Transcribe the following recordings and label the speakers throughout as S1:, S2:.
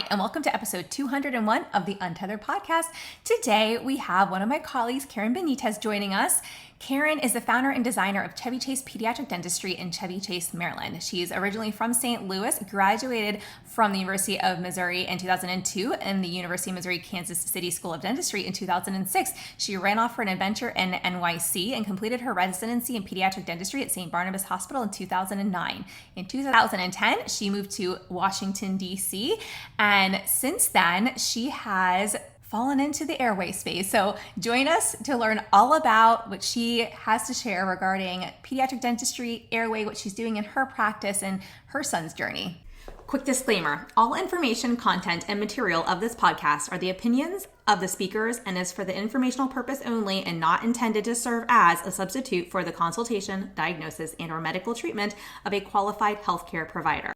S1: Hi, and welcome to episode 201 of the Untethered podcast. Today, we have one of my colleagues, Karen Benitez, joining us. Karen is the founder and designer of Chevy Chase Pediatric Dentistry in Chevy Chase, Maryland. She's originally from St. Louis, graduated from the University of Missouri in 2002 and the University of Missouri Kansas City School of Dentistry in 2006. She ran off for an adventure in NYC and completed her residency in pediatric dentistry at St. Barnabas Hospital in 2009. In 2010, she moved to Washington, D.C., and since then, she has fallen into the airway space. So join us to learn all about what she has to share regarding pediatric dentistry, airway, what she's doing in her practice, and her son's journey. Quick disclaimer, all information, content, and material of this podcast are the opinions of the speakers and is for the informational purpose only and not intended to serve as a substitute for the consultation, diagnosis, and/or medical treatment of a qualified healthcare provider.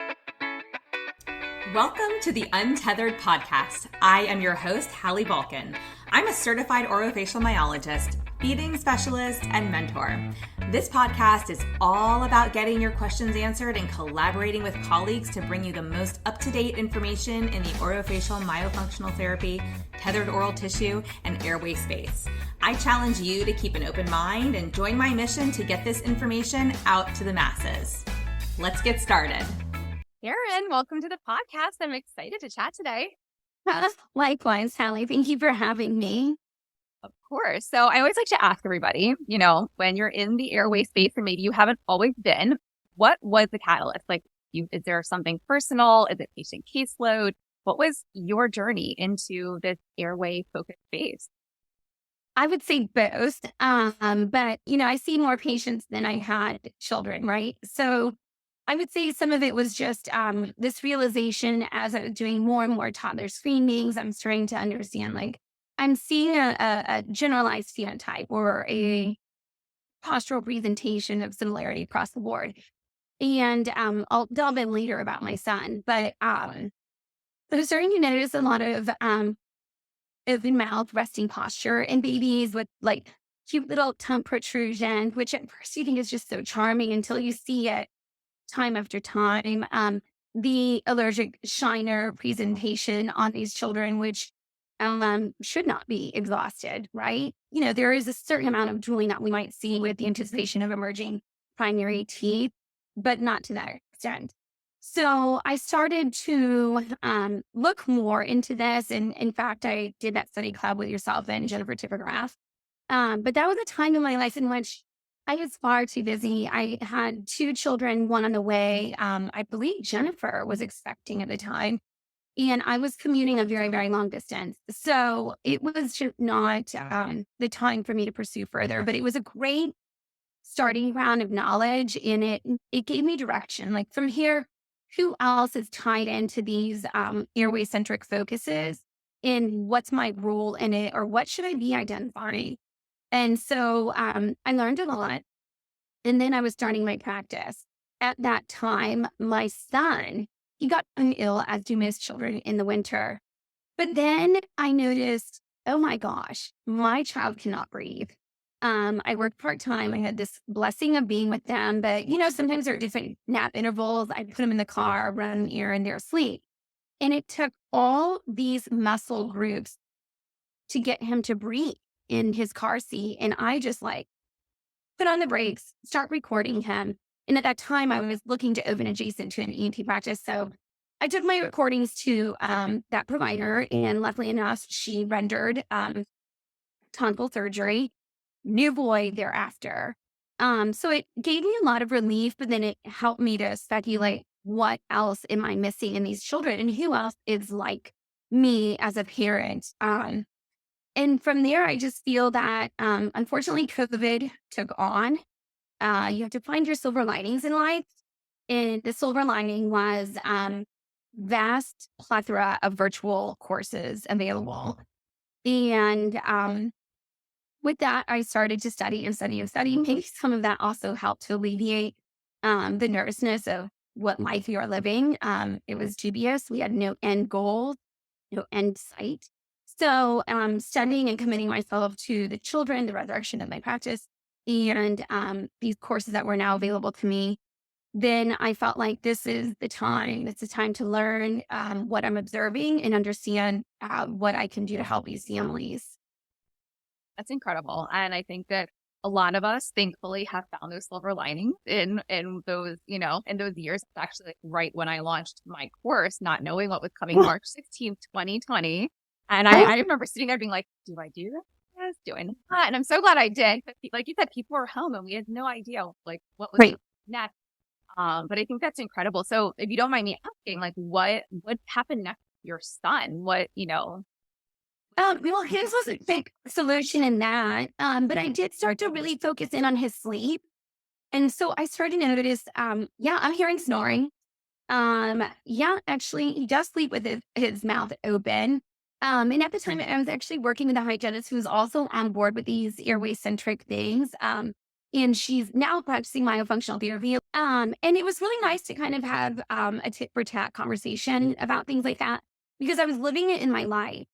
S1: Welcome to the Untethered podcast. I am your host, Hallie. I'm a certified orofacial myologist, feeding specialist, and mentor. This podcast is all about getting your questions answered and collaborating with colleagues to bring you the most up-to-date information in the orofacial myofunctional therapy, tethered oral tissue, and airway space. I challenge you to keep an open mind and join my mission to get this information out to the masses. Let's get started.
S2: Karen, welcome to the podcast. I'm excited to chat today.
S3: Likewise, Hallie. Thank you for having me.
S2: Of course. So I always like to ask everybody, when you're in the airway space and maybe you haven't always been, what was the catalyst? Is there something personal? Is it patient caseload? What was your journey into this airway focused space?
S3: I would say both. But, I see more patients than I had children, right? So I would say some of it was just this realization as I was doing more and more toddler screenings, I'm starting to understand, I'm seeing a generalized phenotype or a postural presentation of similarity across the board. And I'll delve in later about my son. But I was starting to notice a lot of open mouth resting posture in babies with cute little tongue protrusion, which at first you think is just so charming until you see it time after time. The allergic shiner presentation on these children, which should not be exhausted, right? There is a certain amount of drooling that we might see with the anticipation of emerging primary teeth, but not to that extent. So I started to look more into this. And in fact, I did that study club with yourself and Jennifer Tippergraph. But that was a time in my life in which I was far too busy. I had two children, one on the way. I believe Jennifer was expecting at the time. And I was commuting a very, very long distance. So it was just not the time for me to pursue further. But it was a great starting ground of knowledge. And it gave me direction. From here, who else is tied into these airway-centric focuses? And what's my role in it? Or what should I be identifying? And so I learned a lot. And then I was starting my practice. At that time, my son, he got ill, as do most children in the winter. But then I noticed, oh my gosh, my child cannot breathe. I worked part-time. I had this blessing of being with them. But, sometimes there are different nap intervals. I put him in the car, run here and there, sleep. And it took all these muscle groups to get him to breathe in his car seat. And I just put on the brakes, start recording him. And at that time I was looking to open adjacent to an ENT practice. So I took my recordings to that provider, and luckily enough, she rendered tonsil surgery, new boy thereafter. So it gave me a lot of relief, but then it helped me to speculate, what else am I missing in these children and who else is like me as a parent? And from there, I just feel that, unfortunately, COVID took on. You have to find your silver linings in life. And the silver lining was vast plethora of virtual courses available. And with that, I started to study and study and study. Maybe some of that also helped to alleviate the nervousness of what life you are living. It was dubious. We had no end goal, no end sight. So studying and committing myself to the children, the resurrection of my practice, and these courses that were now available to me then I felt like this is the time. It's the time to learn what I'm observing and understand what I can do to help these families.
S2: That's incredible. And I think that a lot of us thankfully have found those silver linings in those, in those years. It's actually like right when I launched my course, not knowing what was coming March 16th, 2020. And I remember sitting there being like, do I do this? Do I not? And I'm so glad I did. But like you said, people were home and we had no idea like what was
S3: Right.
S2: next. But I think that's incredible. So if you don't mind me asking, like what happened next with your son?
S3: Well, his was a big solution in that. But I did start to really focus in on his sleep. And so I started to notice, yeah, I'm hearing snoring. Yeah, actually, he does sleep with his mouth open. And at the time, I was actually working with a hygienist who's also on board with these airway centric things. And she's now practicing myofunctional therapy. And it was really nice to kind of have a tit for tat conversation about things like that because I was living it in my life.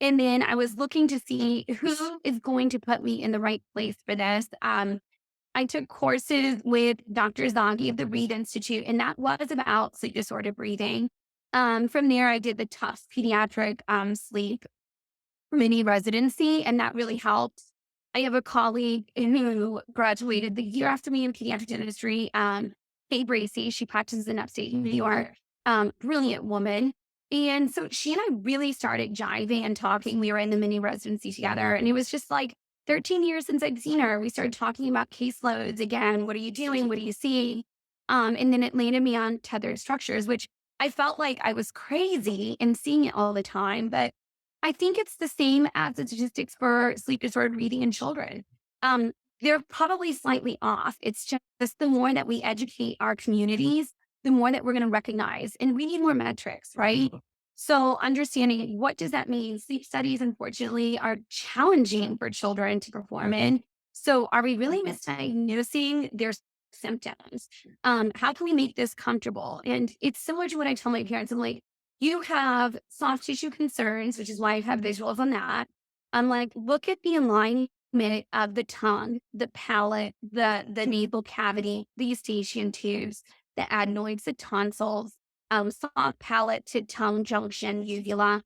S3: And then I was looking to see who is going to put me in the right place for this. I took courses with Dr. Zaghi of the Reed Institute, and that was about sleep disorder breathing. From there, I did the Tufts pediatric sleep mini residency, and that really helped. I have a colleague who graduated the year after me in pediatric dentistry, Kay Bracey. She practices in upstate New York. Brilliant woman. And so she and I really started jiving and talking. We were in the mini residency together, and it was just like 13 years since I'd seen her. We started talking about caseloads again. What are you doing? What do you see? And then it landed me on tethered structures, which I felt like I was crazy and seeing it all the time. But I think it's the same as the statistics for sleep disordered breathing in children. Um, they're probably slightly off. It's just the more that we educate our communities, the more that we're going to recognize. And we need more metrics, right? So understanding what does that mean? Sleep studies, unfortunately, are challenging for children to perform in. So are we really misdiagnosing their symptoms? How can we make this comfortable? And it's similar to what I tell my parents. I'm like, you have soft tissue concerns, which is why I have visuals on that. I'm like, look at the alignment of the tongue, the palate, the nasal cavity, the eustachian tubes, the adenoids, the tonsils, soft palate to tongue junction, uvula,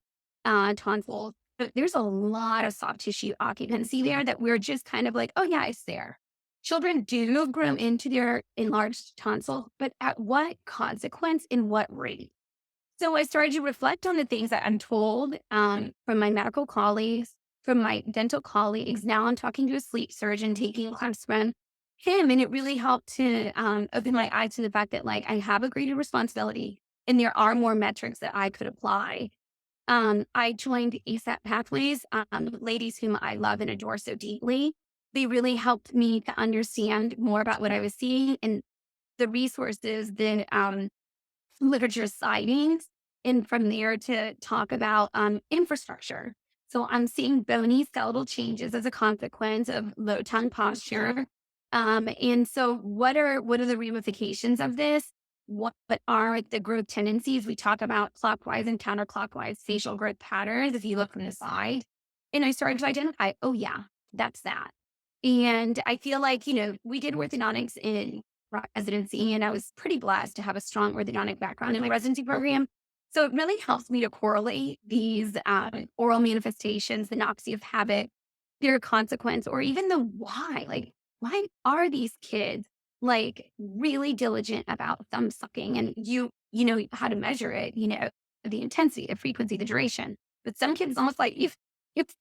S3: tonsils. There's a lot of soft tissue occupancy there that we're just kind of like, oh yeah, it's there. Children do grow into their enlarged tonsil, but at what consequence, in what rate? So I started to reflect on the things that I'm told from my medical colleagues, from my dental colleagues. Now I'm talking to a sleep surgeon, taking a class from him, and it really helped to open my eyes to the fact that like I have a greater responsibility, and there are more metrics that I could apply. I joined ASAP Pathways, ladies whom I love and adore so deeply. They really helped me to understand more about what I was seeing and the resources that literature sightings, and from there to talk about infrastructure. So I'm seeing bony skeletal changes as a consequence of low tongue posture. And so what are the ramifications of this? What are the growth tendencies? We talk about clockwise and counterclockwise facial growth patterns if you look from the side. And I started to identify, oh yeah, that's that. And I feel like, we did orthodontics in residency, and I was pretty blessed to have a strong orthodontic background in my residency program. So it really helps me to correlate these oral manifestations, the noxy of habit, their consequence, or even the why. Like, why are these kids like really diligent about thumb sucking? And you know how to measure it, the intensity, the frequency, the duration. But some kids almost like you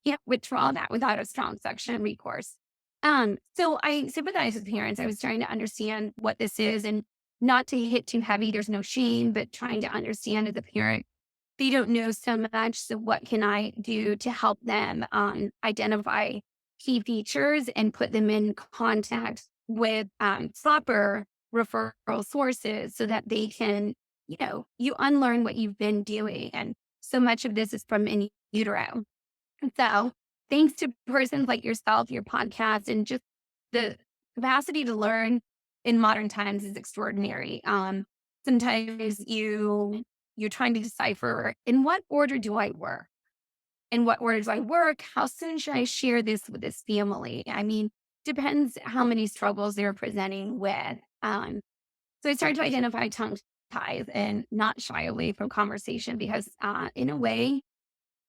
S3: can't withdraw that without a strong suction recourse. So I sympathize with parents. I was trying to understand what this is and not to hit too heavy. There's no shame, but trying to understand as a parent, they don't know so much. So what can I do to help them identify key features and put them in contact with proper referral sources so that they can, you unlearn what you've been doing. And so much of this is from in utero. So thanks to persons like yourself, your podcast, and just the capacity to learn in modern times is extraordinary. Sometimes you're trying to decipher in what order do I work? In what order do I work? How soon should I share this with this family? I mean, depends how many struggles they're presenting with. So I started to identify tongue ties and not shy away from conversation because, in a way,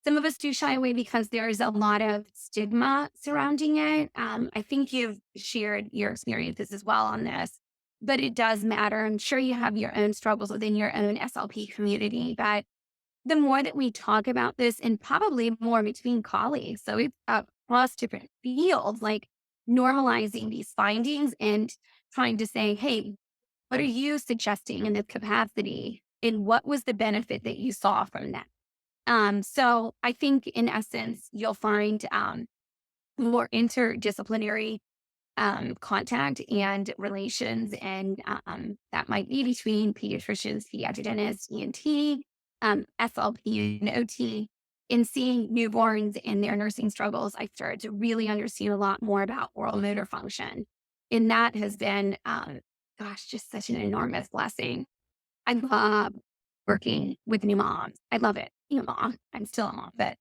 S3: some of us do shy away because there's a lot of stigma surrounding it. I think you've shared your experiences as well on this, but it does matter. I'm sure you have your own struggles within your own SLP community, but the more that we talk about this and probably more between colleagues, so it's across different fields, like normalizing these findings and trying to say, hey, what are you suggesting in this capacity? And what was the benefit that you saw from that? So I think in essence, you'll find more interdisciplinary contact and relations, and that might be between pediatricians, pediatric dentists, ENT, SLP, and OT. In seeing newborns and their nursing struggles, I started to really understand a lot more about oral motor function. And that has been, just such an enormous blessing. I love working with new moms. I love it. Being a mom, I'm still a mom, but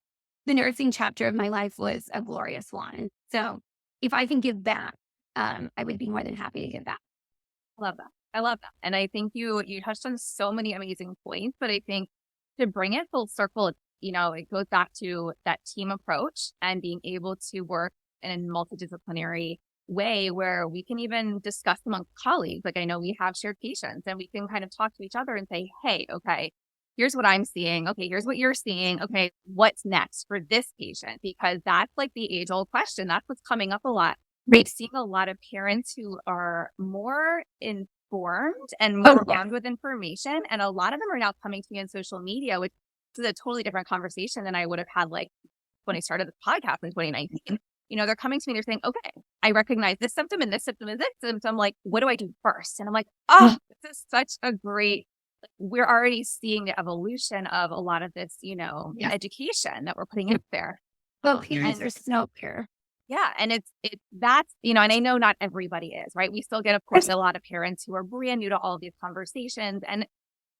S3: the nursing chapter of my life was a glorious one. So if I can give back, I would be more than happy to give back.
S2: Love that. I love that. And I think you touched on so many amazing points, but I think to bring it full circle, it goes back to that team approach and being able to work in a multidisciplinary way where we can even discuss among colleagues. Like I know we have shared patients and we can kind of talk to each other and say, hey, okay, here's what I'm seeing. Okay, here's what you're seeing. Okay, what's next for this patient? Because that's like the age old question. That's what's coming up a lot. We've seen a lot of parents who are more informed and more armed with information. And a lot of them are now coming to me on social media, which is a totally different conversation than I would have had like when I started the podcast in 2019. They're coming to me, they're saying, okay, I recognize this symptom and this symptom and this symptom. Like, what do I do first? And I'm like, oh, this is such a great, we're already seeing the evolution of a lot of this, education that we're putting out there.
S3: Well, parents are so pure.
S2: Yeah. And that's, and I know not everybody is, right? We still get, of course, a lot of parents who are brand new to all of these conversations, and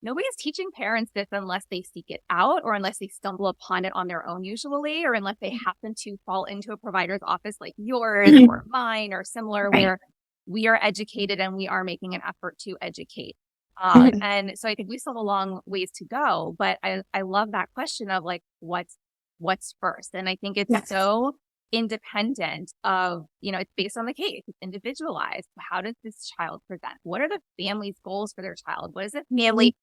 S2: nobody's teaching parents this unless they seek it out or unless they stumble upon it on their own usually, or unless they happen to fall into a provider's office like yours or mine or similar, where we are educated and we are making an effort to educate. And so I think we still have a long ways to go, but I love that question of like, what's first? And I think it's so independent of, it's based on the case. It's individualized. How does this child present? What are the family's goals for their child? What is the family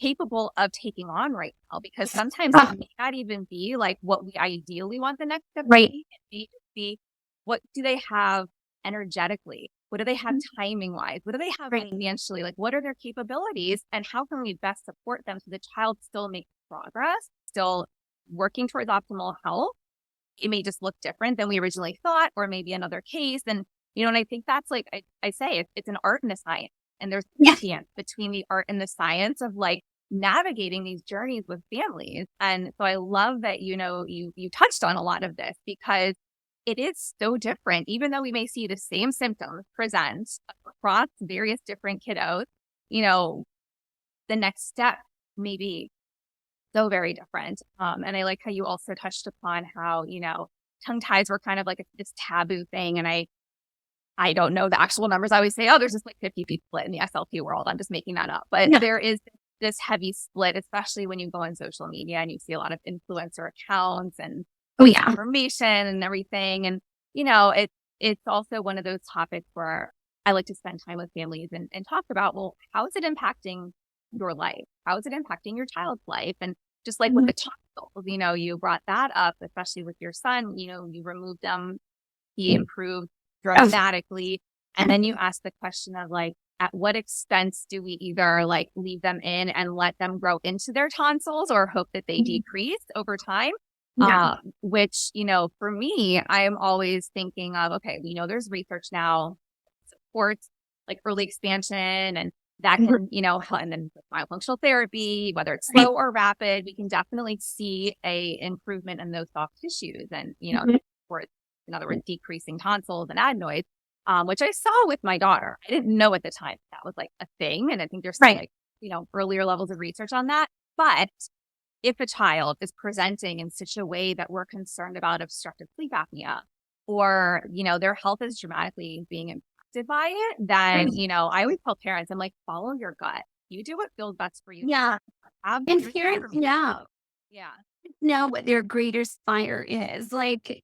S2: capable of taking on right now? Because sometimes it may not even be like what we ideally want the next step to be. It may just be, what do they have energetically? What do they have timing wise? What do they have financially? Like, what are their capabilities and how can we best support them so the child still makes progress, still working towards optimal health? It may just look different than we originally thought, or maybe another case. And, and I think that's like, I say it's an art and a science. And there's a dance between the art and the science of like navigating these journeys with families. And so I love that, you touched on a lot of this because it is so different. Even though we may see the same symptoms present across various different kiddos, the next step may be so very different. And I like how you also touched upon how, tongue ties were kind of like this taboo thing. And I don't know the actual numbers. I always say, oh, there's just like 50-50 split in the SLP world. I'm just making that up. But there is this heavy split, especially when you go on social media and you see a lot of influencer accounts and information and everything. And, it's also one of those topics where I like to spend time with families and talk about, well, how is it impacting your life? How is it impacting your child's life? And just like with the tonsils, you brought that up, especially with your son, you removed them, he improved dramatically. And then you ask the question of like, at what extent do we either like leave them in and let them grow into their tonsils or hope that they decrease over time? Which, for me, I'm always thinking of, okay, we know there's research now supports like early expansion and that can, and then myofunctional therapy, whether it's slow or rapid, we can definitely see a improvement in those soft tissues and, for, in other words, decreasing tonsils and adenoids, which I saw with my daughter. I didn't know at the time that was like a thing. And I think there's like, earlier levels of research on that. But if a child is presenting in such a way that we're concerned about obstructive sleep apnea or, their health is dramatically being impacted affected by it, then, I always tell parents, I'm like, follow your gut. You do what feels best for you.
S3: Yeah.
S2: Have
S3: And
S2: your
S3: parents
S2: Yeah.
S3: know what their greatest fire is. Like,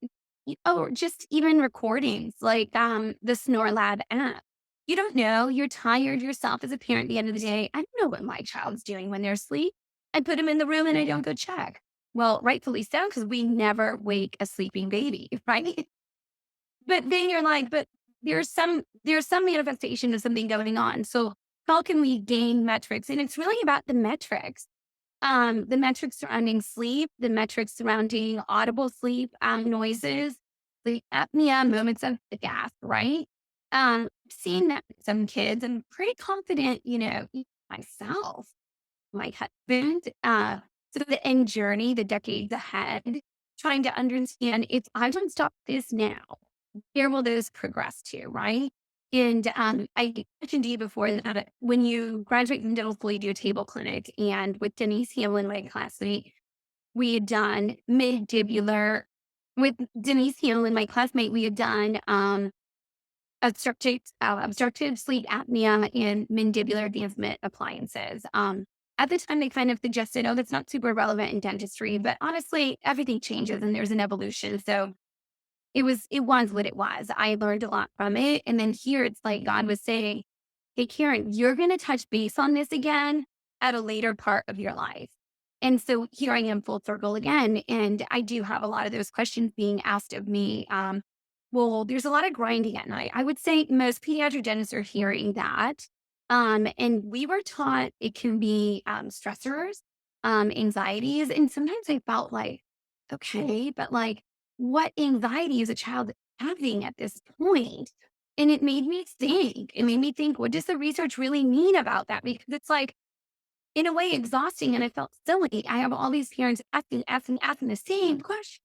S3: or just even recordings like the Snore Lab app. You don't know. You're tired yourself as a parent at the end of the day. I don't know what my child's doing when they're asleep. I put them in the room and I don't go check. Well, rightfully so, because we never wake a sleeping baby, right? But then you're like, but there's some manifestation of something going on. So how can we gain metrics? And it's really about the metrics surrounding sleep, the metrics surrounding audible sleep, noises, sleep apnea, moments of the gasp, right? Seeing that with some kids, I'm pretty confident, myself, my husband, so the end journey, the decades ahead, trying to understand if I don't stop this now, where will this progress to, right? And I mentioned to you before that when you graduate from dental school, you do a table clinic. And with Denise Hamlin, my classmate, we had done mandibular. With Denise Hamlin, my classmate, we had done obstructive sleep apnea and mandibular advancement appliances. At the time, they kind of suggested, oh, that's not super relevant in dentistry. But honestly, everything changes and there's an evolution. So it was what it was. I learned a lot from it. And then here it's like God was saying, hey, Karen, you're going to touch base on this again at a later part of your life. And so here I am full circle again. And I do have a lot of those questions being asked of me. Well, there's a lot of grinding at night. I would say most pediatric dentists are hearing that. And we were taught it can be stressors, anxieties. And sometimes I felt like, okay, but like, what anxiety is a child having at this point? And it made me think. It made me think, what does the research really mean about that? Because it's like, in a way, exhausting. And I felt silly. I have all these parents asking the same question.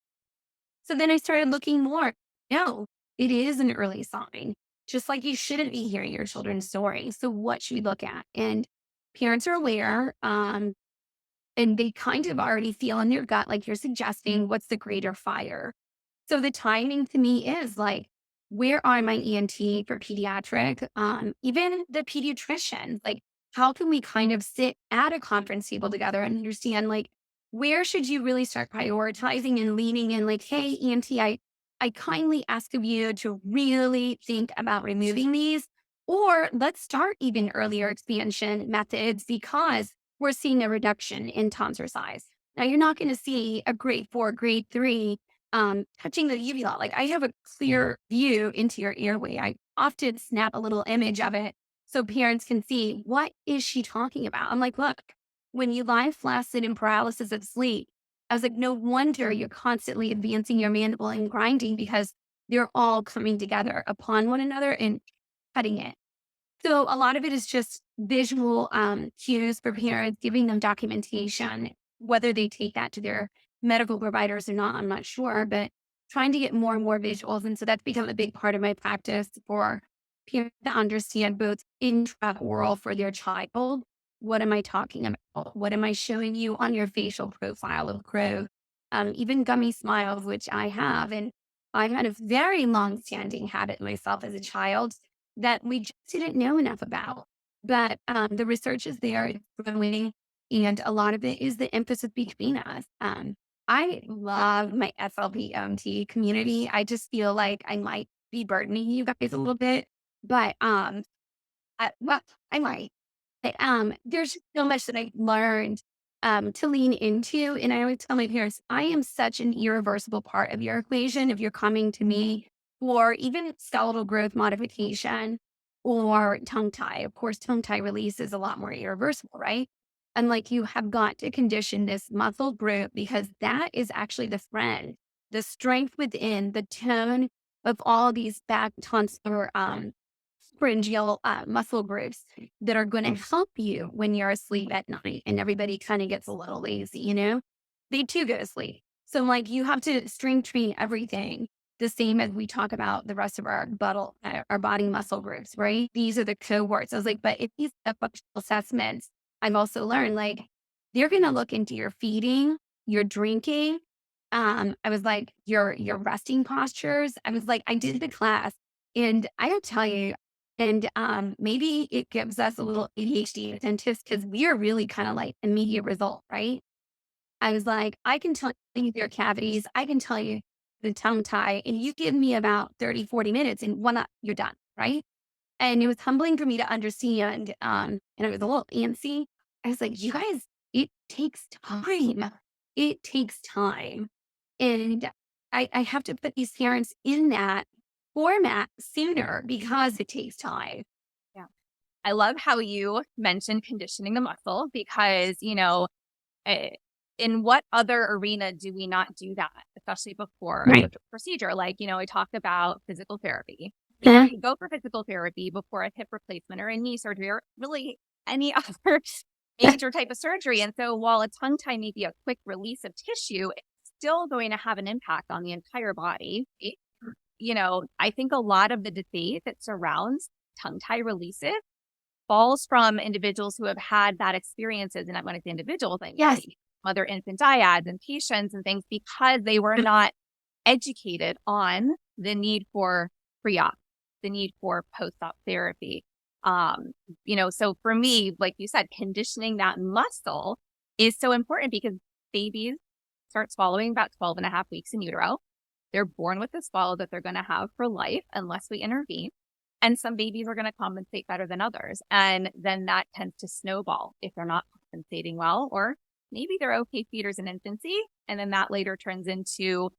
S3: So then I started looking more. No, it is an early sign. Just like you shouldn't be hearing your children's story. So what should we look at? And parents are aware. And they kind of already feel in their gut, like you're suggesting, what's the greater fire? So the timing to me is like, where are my ENT for pediatric? Even the pediatrician, like, how can we kind of sit at a conference table together and understand, like, where should you really start prioritizing and leaning in? Like, hey, ENT, I kindly ask of you to really think about removing these, or let's start even earlier expansion methods because we're seeing a reduction in tonsure size. Now, you're not going to see a grade 4, grade 3 touching the uvula. Like I have a clear view into your airway. I often snap a little image of it so parents can see, what is she talking about? I'm like, look, when you lie flaccid in paralysis of sleep, I was like, no wonder you're constantly advancing your mandible and grinding because they're all coming together upon one another and cutting it. So a lot of it is just visual cues for parents, giving them documentation, whether they take that to their medical providers or not, I'm not sure, but trying to get more and more visuals. And so that's become a big part of my practice for parents to understand both intraoral for their child. What am I talking about? What am I showing you on your facial profile of growth? Even gummy smiles, which I have. And I had a very long-standing habit myself as a child that we just didn't know enough about. But the research is there, it's growing, and a lot of it is the emphasis between us. I love my SLP community. I just feel like I might be burdening you guys a little bit, but well, I might. But, there's just so much that I learned to lean into, and I always tell my parents, I am such an irreversible part of your equation. If you're coming to me for even skeletal growth modification or tongue tie, of course, tongue tie release is a lot more irreversible, right? And like you have got to condition this muscle group because that is actually the friend, the strength within the tone of all these back tonsillar pharyngeal muscle groups that are going to help you when you're asleep at night and everybody kind of gets a little lazy, they too go to sleep. So like you have to strength train everything the same as we talk about the rest of our body muscle groups, right? These are the cohorts. I was like, but if these functional assessments, I've also learned like they're going to look into your feeding, your drinking. I was like, your resting postures. I was like, I did the class and I don't tell you, And maybe it gives us a little ADHD at dentist because we are really kind of like immediate result, right? I was like, I can tell you your cavities. I can tell you the tongue tie. And you give me about 30, 40 minutes and you're done, right? And it was humbling for me to understand. And I was a little antsy. I was like, you guys, it takes time. It takes time. And I have to put these parents in that format sooner because it takes time.
S2: Yeah. I love how you mentioned conditioning the muscle because, eh, in what arena do we not do that, especially before a
S3: Right.
S2: surgical procedure? Like, I talked about physical therapy.
S3: Yeah.
S2: We can go for physical therapy before a hip replacement or a knee surgery or really any other major type of surgery. And so while a tongue tie may be a quick release of tissue, it's still going to have an impact on the entire body. I think a lot of the debate that surrounds tongue tie releases falls from individuals who have had bad experiences. And when it's individuals,
S3: Yes.
S2: mother infant dyads and patients and things, because they were not educated on the need for pre-op, the need for post-op therapy. So for me, like you said, conditioning that muscle is so important because babies start swallowing about 12 and a half weeks in utero. They're born with the swallow that they're going to have for life unless we intervene. And some babies are going to compensate better than others. And then that tends to snowball if they're not compensating well, or maybe they're okay feeders in infancy. And then that later turns into,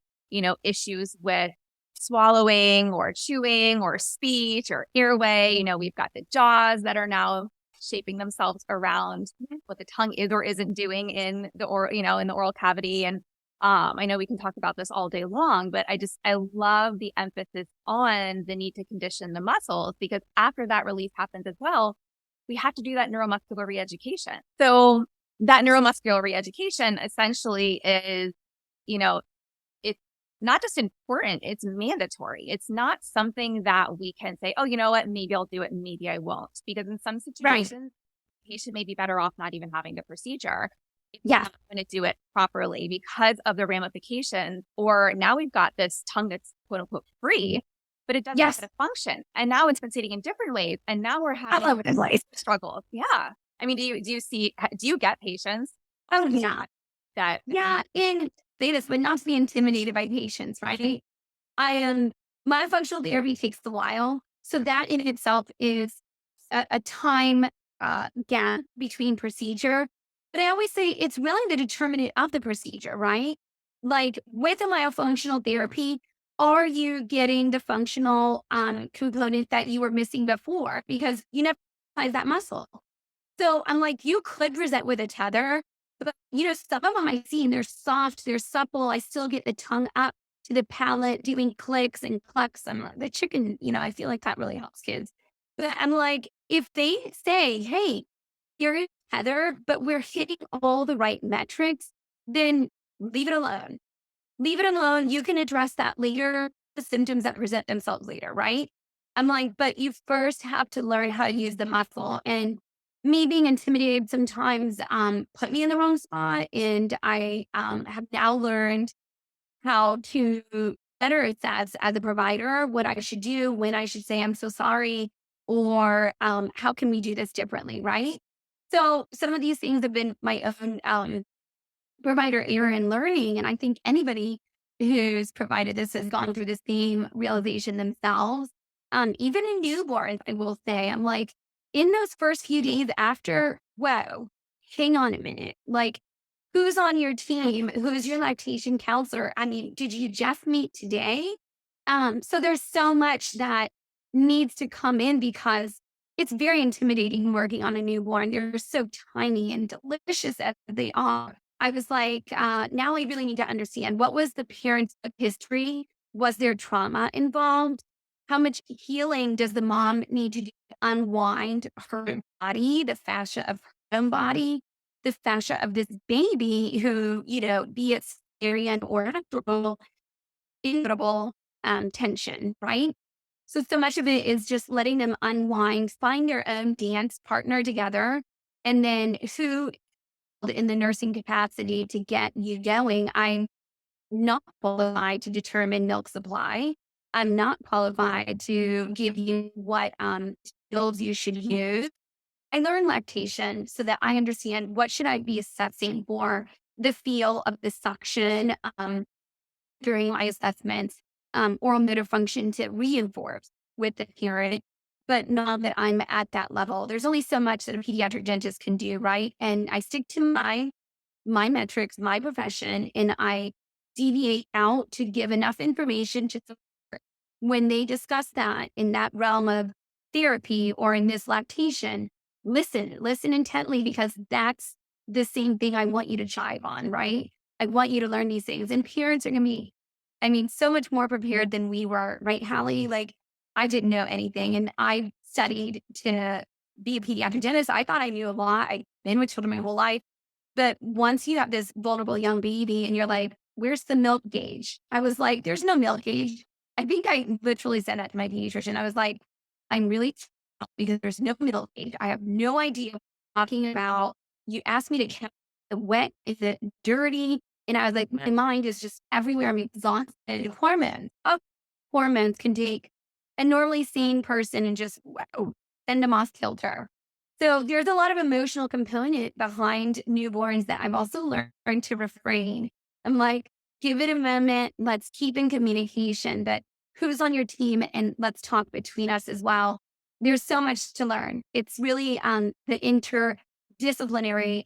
S2: issues with swallowing or chewing or speech or airway. We've got the jaws that are now shaping themselves around what the tongue is or isn't doing in the in the oral cavity. And I know we can talk about this all day long, but I love the emphasis on the need to condition the muscles because after that release happens as well, we have to do that neuromuscular reeducation. So that neuromuscular reeducation essentially is, it's not just important, it's mandatory. It's not something that we can say, oh, you know what, maybe I'll do it and maybe I won't. Because in some situations, the patient may be better off not even having the procedure.
S3: Yeah.
S2: Not going to do it properly because of the ramifications. Or now we've got this tongue that's quote unquote free, but it doesn't have a function. And now it's been sitting in different ways. And now we're having struggles. Yeah. I mean, do you get patients?
S3: Oh, yeah.
S2: That,
S3: Yeah. And say this, but not to be intimidated by patients, right? I am, my functional therapy takes a while. So that in itself is a time gap between procedure. But I always say it's really the determinant of the procedure, right? Like with a myofunctional therapy, are you getting the functional component that you were missing before? Because you never exercise that muscle. So I'm like, you could present with a tether, but some of them I see and they're soft, they're supple. I still get the tongue up to the palate doing clicks and clucks. I'm like, the chicken, I feel like that really helps kids. But I'm like, if they say, hey, you're in tether, but we're hitting all the right metrics, then leave it alone. Leave it alone. You can address that later, the symptoms that present themselves later, right? I'm like, but you first have to learn how to use the muscle. And me being intimidated sometimes put me in the wrong spot. And I have now learned how to better assess as a provider what I should do, when I should say, I'm so sorry, or how can we do this differently, right? So some of these things have been my own provider error in learning. And I think anybody who's provided this has gone through the same realization themselves. Even in newborns, I will say, I'm like, in those first few days after, whoa, hang on a minute. Like, who's on your team? Who's your lactation counselor? I mean, did you just meet today? So there's so much that needs to come in because it's very intimidating working on a newborn. They're so tiny and delicious as they are. I was like, now I really need to understand what was the parent's history? Was there trauma involved? How much healing does the mom need to do to unwind her body, the fascia of her own body, the fascia of this baby who, be it cesarean or natural, inevitable tension, right? So much of it is just letting them unwind, find their own dance partner together, and then who in the nursing capacity to get you going. I'm not qualified to determine milk supply. I'm not qualified to give you what skills you should use. I learned lactation so that I understand what should I be assessing for the feel of the suction during my assessments, oral motor function to reinforce with the parent. But now that I'm at that level, there's only so much that a pediatric dentist can do, right? And I stick to my metrics, my profession, and I deviate out to give enough information to support when they discuss that in that realm of therapy or in this lactation. Listen intently, because that's the same thing I want you to chive on, right? I want you to learn these things. And parents are going to be, so much more prepared than we were, right, Hallie? Like, I didn't know anything, and I studied to be a pediatric dentist. I thought I knew a lot. I've been with children my whole life. But once you have this vulnerable young baby and you're like, where's the milk gauge? I was like, there's no milk gauge. I think I literally said that to my pediatrician. I was like, I'm really because there's no milk gauge. I have no idea what you're talking about. You asked me to count the wet. Is it dirty? And I was like, my mind is just everywhere. I'm exhausted. Hormones can take a normally sane person and just send them off kilter. So there's a lot of emotional component behind newborns that I've also learned to refrain. I'm like, give it a moment. Let's keep in communication, but who's on your team, and let's talk between us as well. There's so much to learn. It's really the interdisciplinary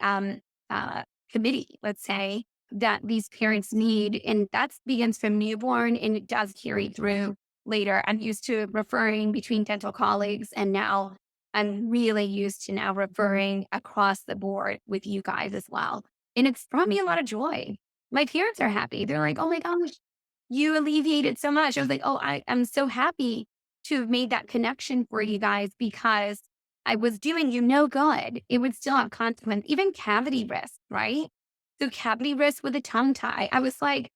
S3: committee, let's say, that these parents need. And that begins from newborn, and it does carry through later. I'm used to referring between dental colleagues, and now I'm really used to now referring across the board with you guys as well. And it's brought me a lot of joy. My parents are happy. They're like, oh my gosh, you alleviated so much. I was like, oh, I'm so happy to have made that connection for you guys, because I was doing you no good. It would still have consequence, even cavity risk, right? So cavity risk with a tongue tie. I was like,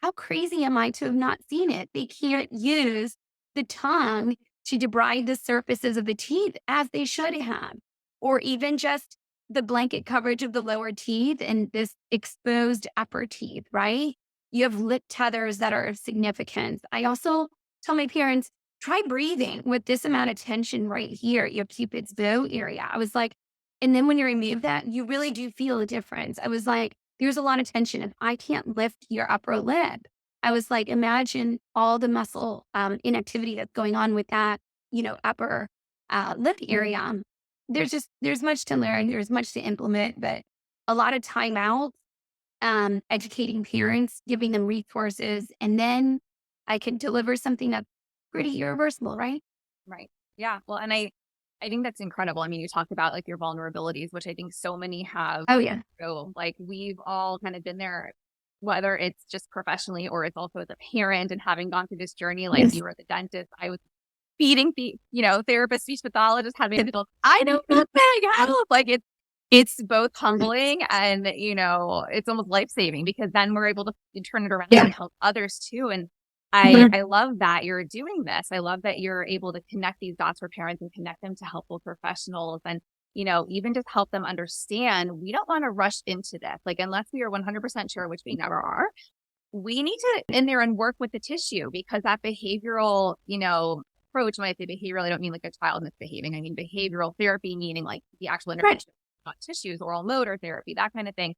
S3: how crazy am I to have not seen it? They can't use the tongue to debride the surfaces of the teeth as they should have, or even just the blanket coverage of the lower teeth and this exposed upper teeth, right? You have lip tethers that are of significance. I also tell my parents, try breathing with this amount of tension right here, your cupid's bow area. I was like, and then when you remove that, you really do feel a difference. I was like, there's a lot of tension. If I can't lift your upper lip, I was like, imagine all the muscle inactivity that's going on with that, upper lip area. There's much to learn. There's much to implement, but a lot of time out, educating parents, giving them resources, and then I can deliver something that's pretty irreversible, right?
S2: Right. Yeah. Well, and I think that's incredible. I mean, you talked about like your vulnerabilities, which I think so many have.
S3: Oh yeah.
S2: So like we've all kind of been there, whether it's just professionally or it's also as a parent and having gone through this journey. Like
S3: Yes.
S2: you were at the dentist, I was feeding the, therapist, speech pathologist, having adults. I know nothing. Like it's both humbling and, it's almost life-saving, because then we're able to turn it around and help others too. And I love that you're doing this. I love that you're able to connect these dots for parents and connect them to helpful professionals, and, even just help them understand we don't want to rush into this. Like, unless we are 100% sure, which we never are, we need to in there and work with the tissue, because that behavioral, approach, when I say behavioral, I don't mean like a child misbehaving. I mean behavioral therapy, meaning like the actual intervention, not tissues, oral motor therapy, that kind of thing.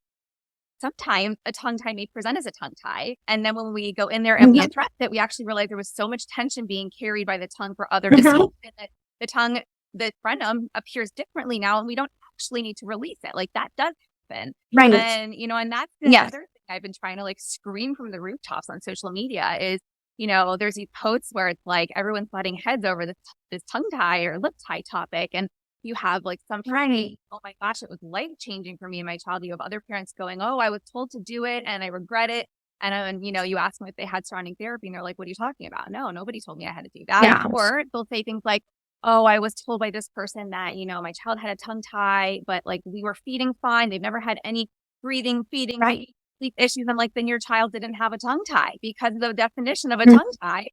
S2: Sometimes a tongue tie may present as a tongue tie. And then when we go in there and we address it, we actually realize there was so much tension being carried by the tongue for other diseases, that the tongue, the frenum appears differently now, and we don't actually need to release it. Like, that does happen.
S3: Right.
S2: And, and that's the other thing I've been trying to like scream from the rooftops on social media is, there's these posts where it's like everyone's butting heads over this tongue tie or lip tie topic. And you have like some parents, oh my gosh, it was life-changing for me and my child. You have other parents going, oh, I was told to do it and I regret it. And then, you ask them if they had surrounding therapy, and they're like, what are you talking about? No, nobody told me I had to do that.
S3: Yeah.
S2: Or they'll say things like, oh, I was told by this person that, my child had a tongue tie, but like we were feeding fine. They've never had any feeding, sleep issues. I'm like, then your child didn't have a tongue tie, because the definition of a tongue tie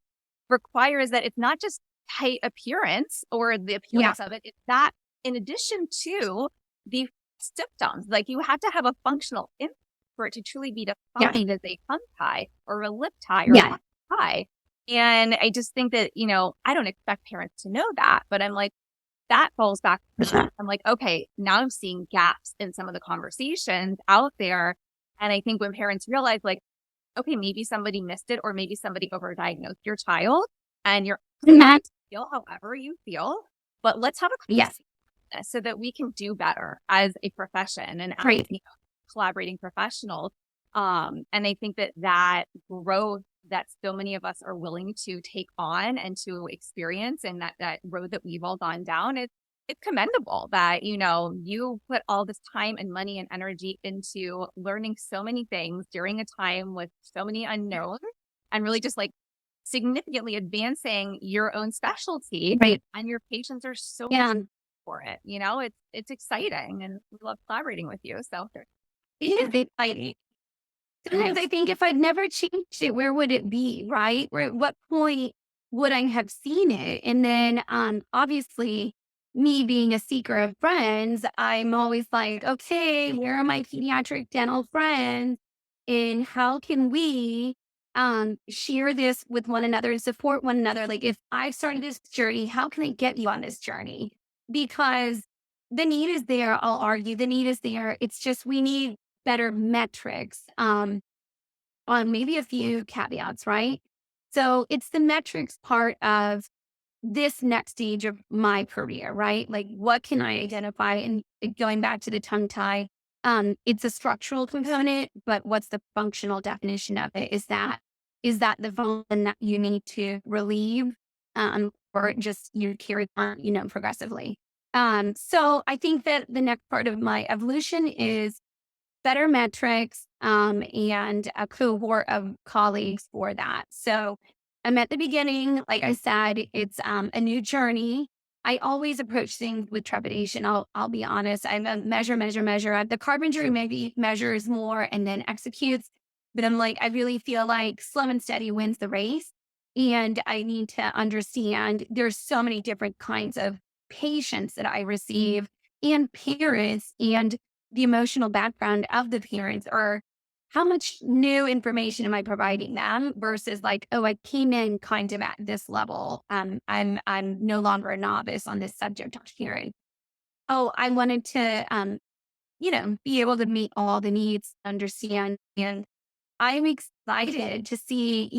S2: requires that it's not just tight appearance or the appearance of it. It's that in addition to the symptoms, like you have to have a functional impact for it to truly be defined as a tongue tie or a lip tie or a tie. And I just think that, I don't expect parents to know that, but I'm like, that falls back. I'm like, okay, now I'm seeing gaps in some of the conversations out there. And I think when parents realize like, okay, maybe somebody missed it or maybe somebody overdiagnosed your child and you're
S3: Matt,
S2: feel however you feel, but let's have a
S3: yes,
S2: conversation so that we can do better as a profession and as
S3: great.
S2: collaborating professionals. And I think that growth that so many of us are willing to take on and to experience and that road that we've all gone down, it's commendable that, you put all this time and money and energy into learning so many things during a time with so many unknowns and really just like significantly advancing your own specialty.
S3: Right.
S2: And your patients are so
S3: Yeah.
S2: for it. It's exciting and we love collaborating with you. So
S3: It is exciting. Sometimes I think if I'd never changed it, where would it be, right? Where at what point would I have seen it? And then obviously me being a seeker of friends, I'm always like, okay, where are my pediatric dental friends? And how can we share this with one another and support one another? Like if I started this journey, how can I get you on this journey? Because the need is there, I'll argue. The need is there. It's just we need better metrics on maybe a few caveats, right? So it's the metrics part of this next stage of my career, right? Like what can I identify? And going back to the tongue tie, it's a structural component, but what's the functional definition of it? Is that the volume that you need to relieve, or just you carry on, progressively? So I think that the next part of my evolution is better metrics, and a cohort of colleagues for that. So I'm at the beginning. Like I said, it's a new journey. I always approach things with trepidation. I'll be honest. I'm a measure. The carpenter who maybe measures more and then executes. But I'm like, I really feel like slow and steady wins the race. And I need to understand there's so many different kinds of patients that I receive and parents and the emotional background of the parents, or how much new information am I providing them versus like, oh, I came in kind of at this level. I'm no longer a novice on this subject, Dr. Karen. Oh, I wanted to be able to meet all the needs, understand, and I'm excited to see,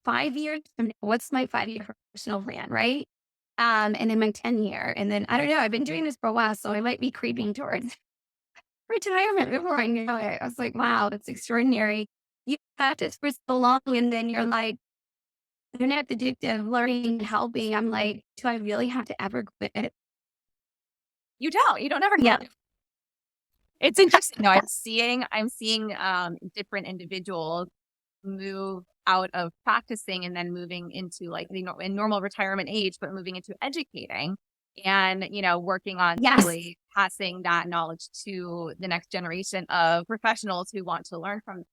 S3: 5 years from now, what's my 5 year personal plan, right? And then my 10 year. And then I don't know, I've been doing this for a while, so I might be creeping towards retirement before I knew it. I was like, wow, that's extraordinary. You practice for so long and then you're like, you're not addictive, learning and helping. I'm like, do I really have to ever quit it?
S2: you don't ever
S3: Yeah.
S2: It's interesting. No, I'm seeing different individuals move out of practicing and then moving into like in normal retirement age, but moving into educating and working on
S3: Yes.
S2: really passing that knowledge to the next generation of professionals who want to learn from,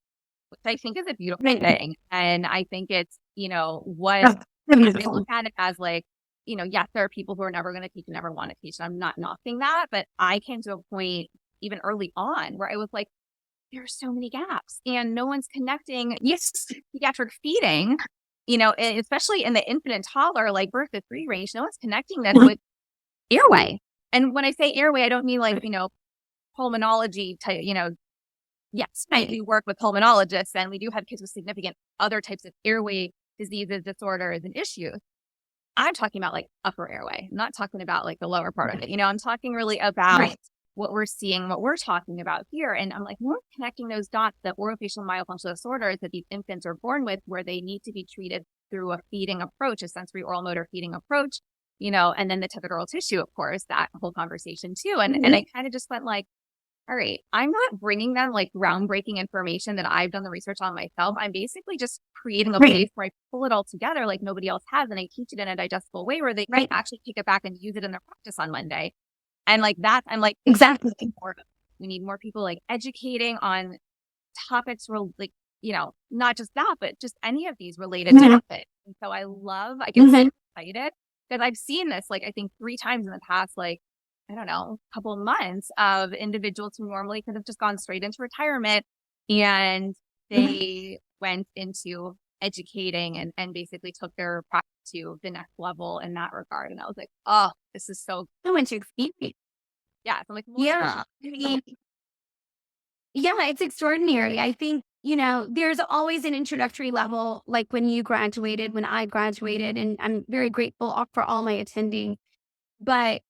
S2: which I think is a beautiful thing. And I think it's what I look at it as like, yes, there are people who are never going to teach and never want to teach. And I'm not knocking that, but I came to a point even early on where I was like, there are so many gaps and no one's connecting. Yes, pediatric feeding, and especially in the infant and toddler, like birth to 3 range, no one's connecting this with airway. And when I say airway, I don't mean like, pulmonology type, yes, we work with pulmonologists and we do have kids with significant other types of airway diseases, disorders, and issues. I'm talking about like upper airway. I'm not talking about like the lower part of it. I'm talking really about what we're seeing, what we're talking about here. And I'm like, we're connecting those dots, the orofacial myofunctional disorders that these infants are born with, where they need to be treated through a feeding approach, a sensory oral motor feeding approach, and then the tethered oral tissue, of course, that whole conversation too. And I kind of just went like, all right, I'm not bringing them like groundbreaking information that I've done the research on myself. I'm basically just creating a place where I pull it all together like nobody else has. And I teach it in a digestible way where they can actually take it back and use it in their practice on Monday. And like that, I'm like,
S3: Exactly.
S2: We need more people like educating on topics like, not just that, but just any of these related to it. And so I get so excited because I've seen this, like, I think 3 times in the past, like, I don't know, a couple of months of individuals who normally could have just gone straight into retirement and they went into educating and basically took their practice to the next level in that regard. And I was like, oh, this is so,
S3: So much experience.
S2: yeah. So I'm like,
S3: Yeah. I mean, yeah, it's extraordinary. I think, there's always an introductory level, like when you graduated, when I graduated, and I'm very grateful for all my attending. But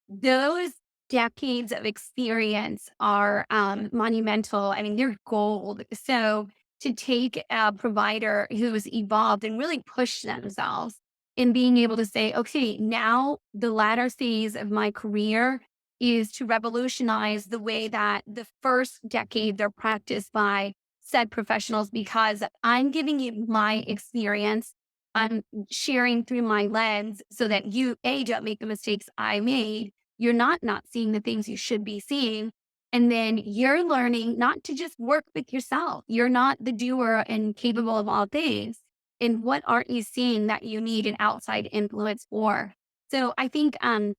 S3: those decades of experience are monumental. I mean, they're gold. So to take a provider who's evolved and really pushed themselves in being able to say, okay, now the latter phase of my career is to revolutionize the way that the first decades are practiced by said professionals because I'm giving you my experience. I'm sharing through my lens so that you, A, don't make the mistakes I made. You're not seeing the things you should be seeing. And then you're learning not to just work with yourself. You're not the doer and capable of all things. And what aren't you seeing that you need an outside influence for? So I think some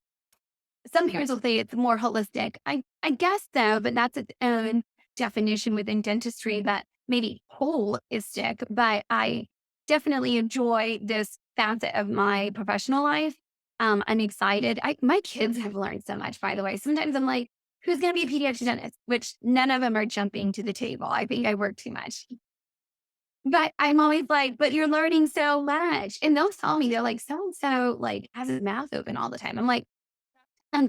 S3: parents will say it's more holistic. I guess so, but that's its own definition within dentistry that maybe holistic, but I definitely enjoy this facet of my professional life. I'm excited. My kids have learned so much, by the way. Sometimes I'm like, who's going to be a pediatric dentist? Which none of them are jumping to the table. I think I work too much. But I'm always like, but you're learning so much. And they'll tell me, they're like, so and so like has his mouth open all the time. I'm like,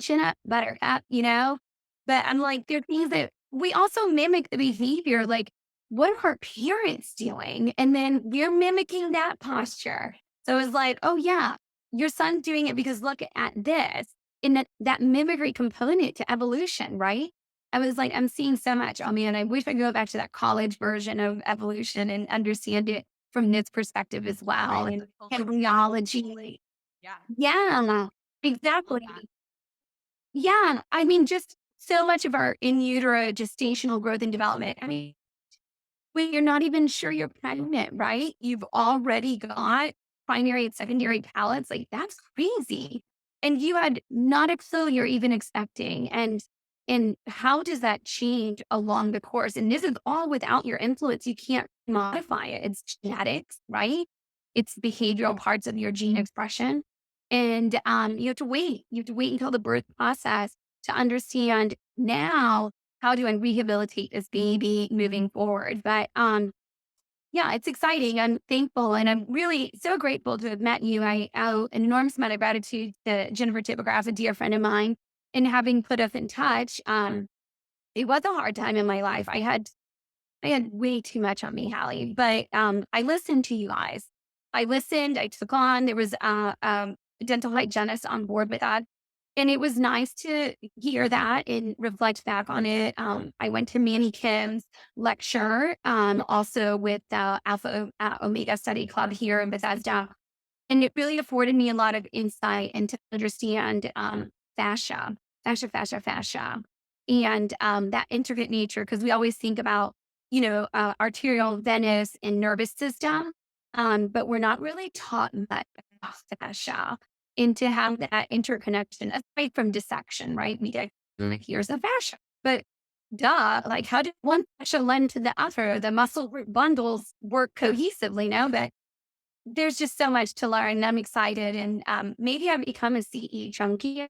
S3: chin up, buttercup, But I'm like, there are things that we also mimic the behavior. Like, what are our parents doing? And then we're mimicking that posture. So it's like, oh, yeah, your son's doing it because look at this. And that mimicry component to evolution, right? I was like, I'm seeing so much. Oh, man, I wish I could go back to that college version of evolution and understand it from this perspective as well.
S2: Right.
S3: And embryology.
S2: Yeah.
S3: Yeah, exactly. Yeah, I mean, just so much of our in utero gestational growth and development. I mean, when you're not even sure you're pregnant, right? You've already got primary and secondary palates. Like, that's crazy. And you had not a clue you're even expecting. And how does that change along the course? And this is all without your influence. You can't modify it. It's genetics, right? It's behavioral parts of your gene expression. And you have to wait. You have to wait until the birth process to understand now how do I rehabilitate this baby moving forward. But yeah, it's exciting. I'm thankful and I'm really so grateful to have met you. I owe an enormous amount of gratitude to Jennifer Tipograph, a dear friend of mine, and having put us in touch. It was a hard time in my life. I had way too much on me, Hallie, but I listened to you guys. I listened, I took on, there was a dental hygienist on board with that. And it was nice to hear that and reflect back on it. I went to Manny Kim's lecture, also with the Alpha Omega Study Club here in Bethesda. And it really afforded me a lot of insight and to understand fascia, and that intricate nature, because we always think about, arterial, venous, and nervous system, but we're not really taught much about fascia and to have that interconnection aside from dissection, right? We get like, here's the fascia, but duh, like how did one fascia lend to the other? The muscle root bundles work cohesively now, but there's just so much to learn. I'm excited, and maybe I've become a CE junkie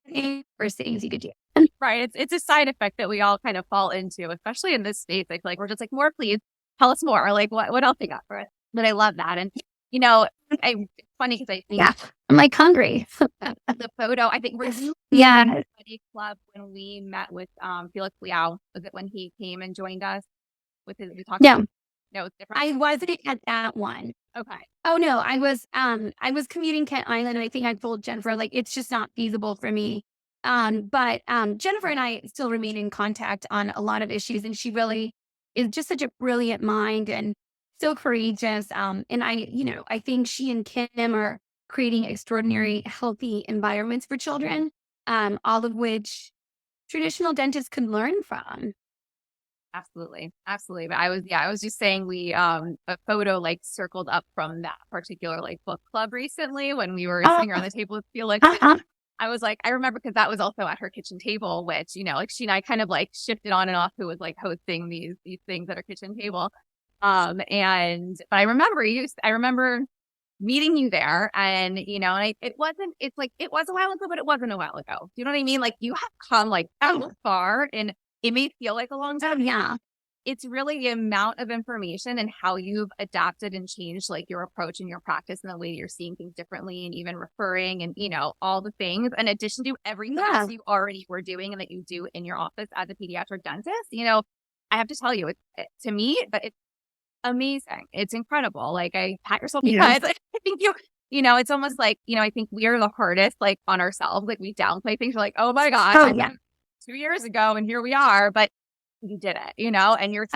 S3: for things you could do.
S2: Right. It's a side effect that we all kind of fall into, especially in this space. I feel like we're just like, more, please tell us more. Or like, what else you got for us? But I love that. And, it's funny because I think
S3: I'm like hungry.
S2: the photo, I think we're
S3: Yeah.
S2: study club when we met with Felix Liao. Was it when he came and joined us with his, we talked
S3: No.
S2: about, no, it's different.
S3: I wasn't at that one.
S2: Okay.
S3: Oh no, I was commuting Kent Island, and I think I told Jennifer, like, it's just not feasible for me. But Jennifer and I still remain in contact on a lot of issues, and she really is just such a brilliant mind and so courageous. And I think she and Kim are creating extraordinary, healthy environments for children, all of which traditional dentists could learn from.
S2: Absolutely. Absolutely. But I was just saying we, a photo like circled up from that particular like book club recently when we were sitting around the table with Felix. I was like, I remember because that was also at her kitchen table, which, like she and I kind of like shifted on and off who was like hosting these things at her kitchen table. But I remember meeting you there, and and it was a while ago, but it wasn't a while ago. Do you know what I mean? Like, you have come like so far, and it may feel like a long time.
S3: Yeah.
S2: It's really the amount of information and how you've adapted and changed like your approach and your practice and the way you're seeing things differently, and even referring and, all the things in addition to everything else you already were doing and that you do in your office as a pediatric dentist. I have to tell you, to me, but it's amazing. It's incredible. Like, I pat yourself because I think it's almost like, I think we are the hardest, like, on ourselves. Like, we downplay things. We're like, oh my God, 2 years ago and here we are. But you did it, and your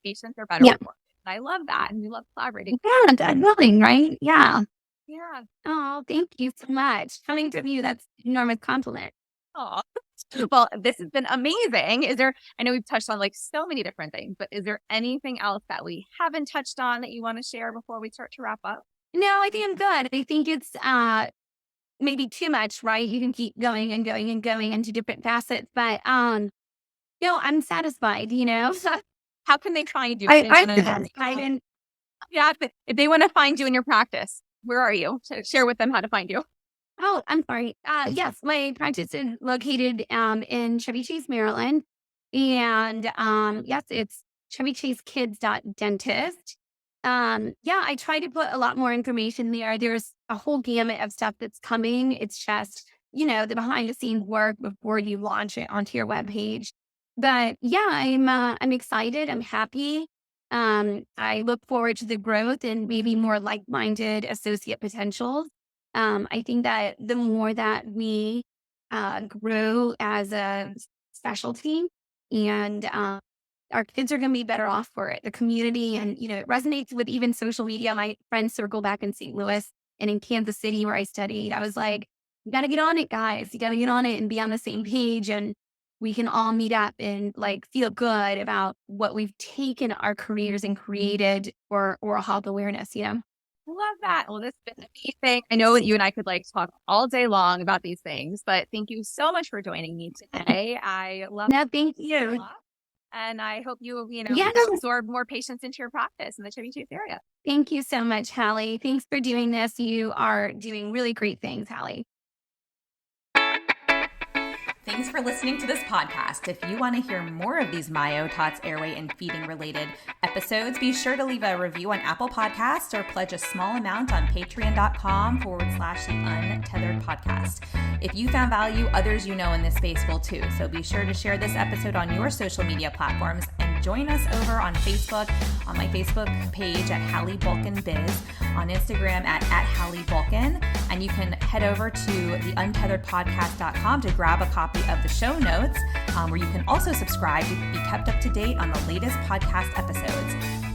S2: patients are better. And I love that. And we love collaborating.
S3: Yeah, and willing, right? Yeah.
S2: Yeah.
S3: Oh, thank you so much. Coming from you, that's an enormous compliment.
S2: Oh, well, this has been amazing. I know we've touched on like so many different things, but is there anything else that we haven't touched on that you want to share before we start to wrap up?
S3: No, I think I'm good. I think it's maybe too much, right? You can keep going and going and going into different facets, but I'm satisfied,
S2: How can they find you?
S3: Yeah,
S2: if they want to find you in your practice, where are you? Share with them how to find you.
S3: Oh, I'm sorry. Yes, my practice is located in Chevy Chase, Maryland. And yes, it's ChevyChaseKids.dentist. I try to put a lot more information there. There's a whole gamut of stuff that's coming. It's just, the behind the scenes work before you launch it onto your webpage. But yeah, I'm excited. I'm happy. I look forward to the growth and maybe more like-minded associate potentials. I think that the more that we grow as a specialty, and our kids are going to be better off for it. The community, and it resonates with even social media. My friends circle back in St. Louis and in Kansas City where I studied. I was like, you got to get on it, guys. You got to get on it and be on the same page, and we can all meet up and like feel good about what we've taken our careers and created for oral health awareness.
S2: Love that. Well, this has been amazing. I know that you and I could like talk all day long about these things, but thank you so much for joining me today. I love
S3: No, thank you.
S2: And I hope you, absorb more patients into your practice in the Chevy Chase area.
S3: Thank you so much, Hallie. Thanks for doing this. You are doing really great things, Hallie.
S1: Thanks for listening to this podcast. If you want to hear more of these myo, TOTs, airway, and feeding related episodes, be sure to leave a review on Apple Podcasts or pledge a small amount on patreon.com/the Untethered Podcast. If you found value, others in this space will too. So be sure to share this episode on your social media platforms and join us over on Facebook, on my Facebook page at Hallie Bulkin Biz, on Instagram at Hallie Bulkin, and you can head over to theuntetheredpodcast.com to grab a copy of the show notes, where you can also subscribe to be kept up to date on the latest podcast episodes.